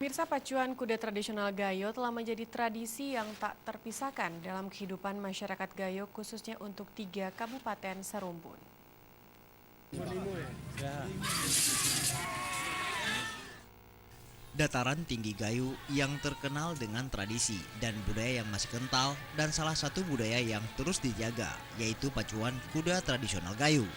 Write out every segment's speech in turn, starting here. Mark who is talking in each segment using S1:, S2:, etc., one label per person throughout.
S1: Pemirsa, pacuan kuda tradisional Gayo telah menjadi tradisi yang tak terpisahkan dalam kehidupan masyarakat Gayo, khususnya untuk 3 kabupaten Serumbun.
S2: Dataran tinggi Gayo yang terkenal dengan tradisi dan budaya yang masih kental, dan salah satu budaya yang terus dijaga yaitu pacuan kuda tradisional Gayo.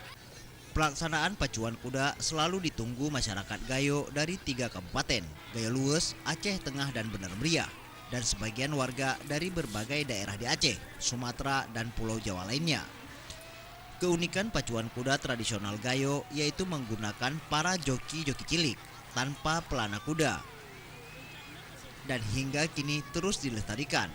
S2: Pelaksanaan pacuan kuda selalu ditunggu masyarakat Gayo dari 3 kabupaten, Gayo Lues, Aceh Tengah dan Bener Meriah, dan sebagian warga dari berbagai daerah di Aceh, Sumatera dan Pulau Jawa lainnya. Keunikan pacuan kuda tradisional Gayo yaitu menggunakan para joki-joki cilik tanpa pelana kuda, dan hingga kini terus dilestarikan.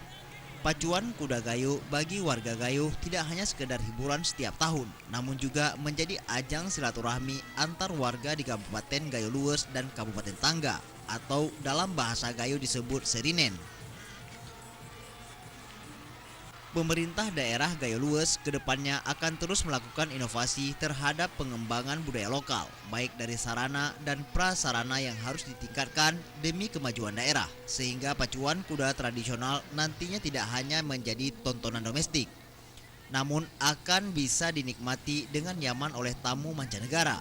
S2: Pacuan kuda Gayo bagi warga Gayo tidak hanya sekedar hiburan setiap tahun, namun juga menjadi ajang silaturahmi antar warga di Kabupaten Gayo Lues dan Kabupaten Tangga, atau dalam bahasa Gayo disebut serinen. Pemerintah daerah Gayo Lues kedepannya akan terus melakukan inovasi terhadap pengembangan budaya lokal, baik dari sarana dan prasarana yang harus ditingkatkan demi kemajuan daerah, sehingga pacuan kuda tradisional nantinya tidak hanya menjadi tontonan domestik, namun akan bisa dinikmati dengan nyaman oleh tamu mancanegara.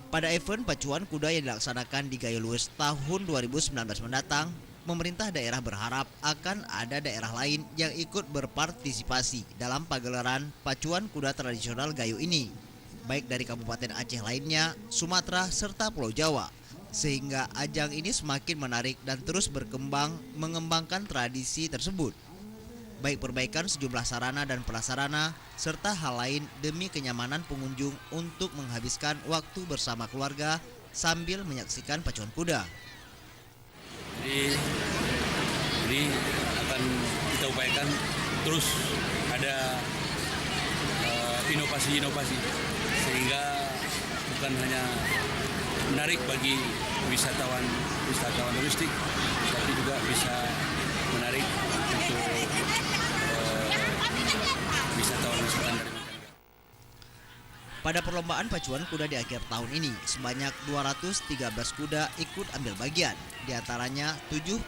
S2: Pada event pacuan kuda yang dilaksanakan di Gayo Lues tahun 2019 mendatang, pemerintah daerah berharap akan ada daerah lain yang ikut berpartisipasi dalam pagelaran pacuan kuda tradisional Gayo ini, baik dari Kabupaten Aceh lainnya, Sumatera, serta Pulau Jawa, sehingga ajang ini semakin menarik dan terus berkembang mengembangkan tradisi tersebut, baik perbaikan sejumlah sarana dan prasarana, serta hal lain demi kenyamanan pengunjung untuk menghabiskan waktu bersama keluarga sambil menyaksikan pacuan kuda.
S3: Jadi ini akan kita upayakan terus ada inovasi-inovasi sehingga bukan hanya menarik bagi wisatawan domestik, tapi juga bisa menarik untuk wisatawan dari mancanegara.
S2: Pada perlombaan pacuan kuda di akhir tahun ini, sebanyak 213 kuda ikut ambil bagian. Di antaranya 71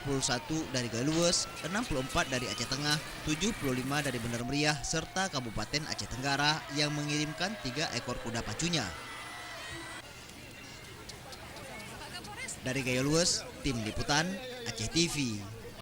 S2: dari Gayo Lues, 64 dari Aceh Tengah, 75 dari Bener Meriah, serta Kabupaten Aceh Tenggara yang mengirimkan 3 ekor kuda pacunya. Dari Gayo Lues, Tim Liputan, Aceh TV.